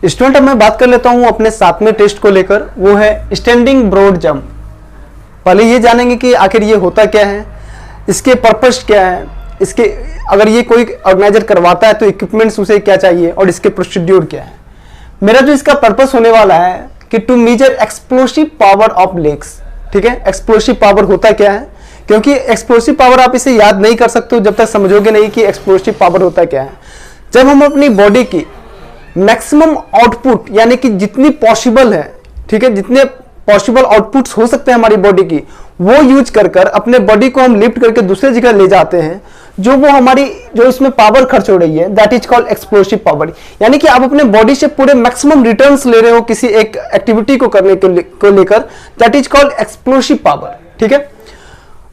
Student, अब मैं बात कर लेता हूं अपने 7वें टेस्ट को लेकर, वो है स्टैंडिंग ब्रॉड जंप। पहले ये जानेंगे कि आखिर ये होता क्या है, इसके पर्पस क्या है, इसके अगर ये कोई ऑर्गेनाइजर करवाता है तो इक्विपमेंट्स उसे क्या चाहिए और इसके प्रोसीड्यूर क्या है। मेरा जो इसका पर्पस होने वाला है कि to measure explosive power of legs. ठीक है, एक्सप्लोसिव पावर होता क्या है, क्योंकि एक्सप्लोसिव पावर आप इसे याद नहीं कर सकते हो जब तक समझोगे नहीं कि एक्सप्लोसिव पावर होता क्या है। जब हम अपनी बॉडी की मैक्सिमम आउटपुट यानी कि जितनी पॉसिबल है, ठीक है, जितने पॉसिबल आउटपुट्स हो सकते हैं हमारी बॉडी की, वो यूज कर कर अपने बॉडी को हम लिफ्ट करके दूसरे जगह ले जाते हैं, जो वो हमारी जो इसमें पावर खर्च हो रही है, that is called explosive power. यानी कि आप अपने बॉडी से पूरे मैक्सिमम रिटर्न्स ले रहे हो किसी एक एक्टिविटी को करने को लेकर, that is called explosive power. ठीक है,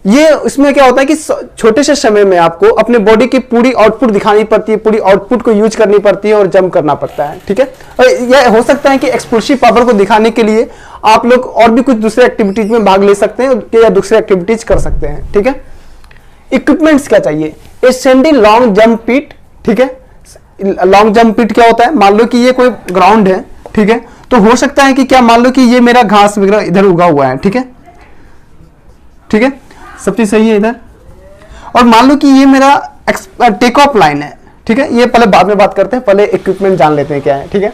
ये इसमें क्या होता है कि छोटे से समय में आपको अपने बॉडी की पूरी आउटपुट दिखानी पड़ती है, पूरी आउटपुट को यूज करनी पड़ती है और जंप करना पड़ता है। ठीक है, और यह हो सकता है कि एक्सप्लोसिव पावर को दिखाने के लिए आप लोग और भी कुछ दूसरे एक्टिविटीज में भाग ले सकते हैं या दूसरे एक्टिविटीज कर सकते हैं। ठीक है, इक्विपमेंट्स क्या चाहिए, एसेंडिंग लॉन्ग जंप पिट। ठीक है, लॉन्ग जंप पिट क्या होता है, मान लो कि ये कोई ग्राउंड है, ठीक है, तो हो सकता है कि क्या, मान लो कि ये मेरा घास वगैरह इधर उगा हुआ है। ठीक है, ठीक है, सब चीज सही है इधर, और मान लो कि ये मेरा टेक ऑफ लाइन है। ठीक है, ये पहले बाद में बात करते हैं, पहले इक्विपमेंट जान लेते हैं क्या है। ठीक है,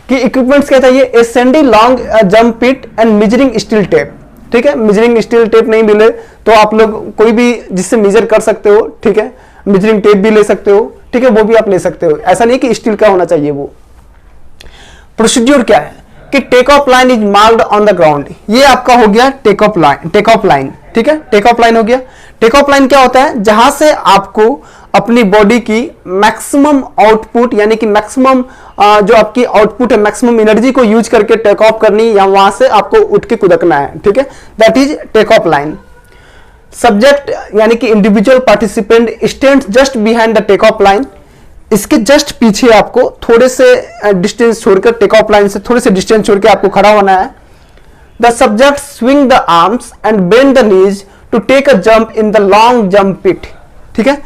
कि इक्विपमेंट्स क्या चाहिए, ascending long jump pit and measuring steel tape. ठीक है, मेजरिंग स्टील टेप नहीं मिले तो आप लोग कोई भी जिससे मेजर कर सकते हो, ठीक है, मेजरिंग टेप भी ले सकते हो। ठीक है, वो भी आप ले सकते हो, ऐसा नहीं कि स्टील का होना चाहिए वो। प्रोसीड्यूर क्या है कि take off line is marked on the ground, ये आपका हो गया टेक ऑफ लाइन। ठीक है, टेक ऑफ लाइन हो गया। टेक ऑफ लाइन क्या होता है, जहां से आपको अपनी बॉडी की मैक्सिमम आउटपुट यानी कि मैक्सिमम जो आपकी आउटपुट है, मैक्सिमम एनर्जी को यूज करके टेक ऑफ करनी, या वहां से आपको उठ के कुदकना है। ठीक है, that is take off line. Subject यानी कि individual participant stands just behind the take off line, इसके जस्ट पीछे आपको थोड़े से डिस्टेंस छोड़कर, टेक ऑफ लाइन से थोड़े से डिस्टेंस छोड़ के आपको खड़ा होना है। The subject swing the arms and bend the knees to take a jump in the long jump pit. ठीक है,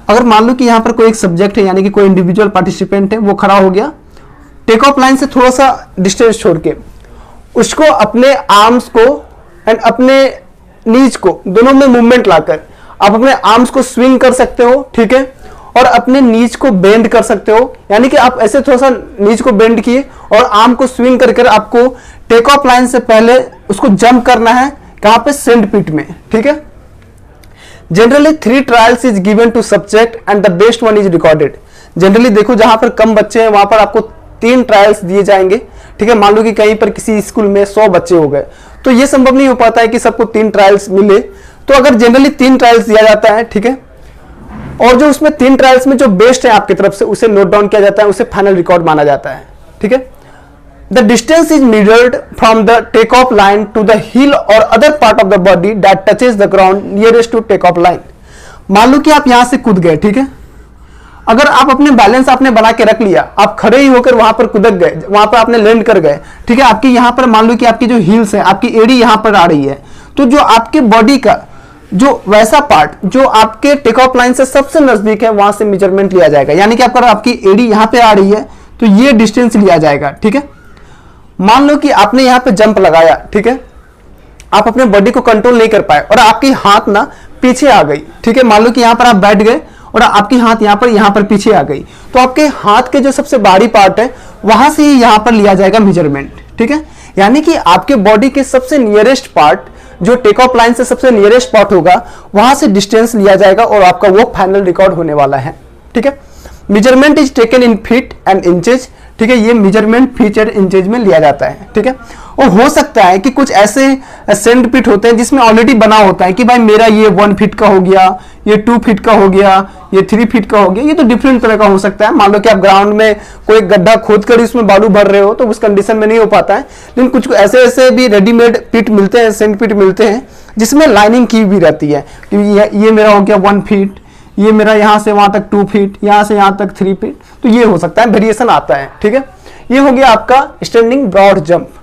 अगर मान लो कि यहां पर कोई एक सब्जेक्ट है यानी कि कोई इंडिविजुअल पार्टिसिपेंट है, वो खड़ा हो गया टेक ऑफ लाइन से थोड़ा सा डिस्टेंस छोड़ के, उसको अपने आर्म्स को एंड अपने नीज को दोनों में मूवमेंट लाकर आप अपने आर्म्स को स्विंग कर सकते हो। ठीक है, और अपने नीज को बेंड कर सकते हो, यानी कि आप ऐसे थोड़ा सा नीज को बेंड किए और आर्म को स्विंग कर आपको टेक ऑफ लाइन से पहले उसको जंप करना है, कहां पे, सेंड पिट में। ठीक है, generally 3 trials is given to subject and the best one is recorded. Generally देखो जहां पर कम बच्चे हैं वहां पर आपको 3 ट्रायल्स दिए जाएंगे। ठीक है, मान लो कि कहीं पर किसी स्कूल में 100 बच्चे हो गए तो ये संभव नहीं हो पाता है कि सबको 3 ट्रायल्स मिले, तो अगर जनरली 3 ट्रायल्स दिया जाता है। ठीक है, और जो उसमें 3 ट्रायल्स में जो बेस्ट है आपकी तरफ से उसे नोट डाउन किया जाता है, उसे फाइनल रिकॉर्ड माना जाता है। ठीक है, the distance is measured from the take off line to the heel और other part of the body that touches the ground nearest to take off line. मान लो कि आप यहां से कूद गए। ठीक है, अगर आप अपने बैलेंस आपने बना के रख लिया, आप खड़े ही होकर वहां पर कूदक गए, वहां पर आपने लैंड कर गए। ठीक है, आपकी यहां पर मान लो कि आपकी जो हील्स है, आपकी एड़ी यहां पर आ रही है, तो जो आपके बॉडी का जो वैसा पार्ट जो आपके टेक ऑफ लाइन से सबसे नजदीक है वहां से मेजरमेंट लिया जाएगा। यानी कि अगर आपकी एड़ी यहां पे आ रही है तो ये डिस्टेंस लिया जाएगा। ठीक है, मान लो कि आपने यहां पे जंप लगाया। ठीक है, आप अपने बॉडी को कंट्रोल नहीं कर पाए और आपकी हाथ ना पीछे आ गई। ठीक है, मान लो कि यहां पर आप बैठ गए और आपकी हाथ यहां पर पीछे आ गई, तो आपके हाथ के जो सबसे बाहरी पार्ट है वहां से ही यहां पर लिया जाएगा मेजरमेंट। ठीक है, यानी कि आपके बॉडी के सबसे नियरेस्ट पार्ट जो टेक ऑफ लाइन से सबसे नियरेस्ट पार्ट होगा वहां से डिस्टेंस लिया जाएगा और आपका वो फाइनल रिकॉर्ड होने वाला है। ठीक है, measurement is taken in feet and inches. ठीक है, ये मेजरमेंट फीट एंड इंचेज में लिया जाता है। ठीक है, और हो सकता है कि कुछ ऐसे सेंड पिट होते हैं जिसमें ऑलरेडी बना होता है कि भाई मेरा ये 1 फीट का हो गया, ये 2 फीट का हो गया, ये 3 फीट का हो गया। ये तो डिफरेंट तरह का हो सकता है। मान लो कि आप ग्राउंड में कोई गड्ढा खोद कर उसमें बालू भर रहे हो तो उस कंडीशन में नहीं हो पाता है, लेकिन कुछ ऐसे भी रेडीमेड पिट मिलते हैं, सेंड पिट मिलते हैं जिसमें लाइनिंग की भी रहती है कि ये मेरा हो गया 1 फीट, ये मेरा यहां से वहां तक 2 फीट, यहां से यहां तक 3 फीट, तो ये हो सकता है, वेरिएशन आता है। ठीक है, ये हो गया आपका स्टैंडिंग ब्रॉड जंप।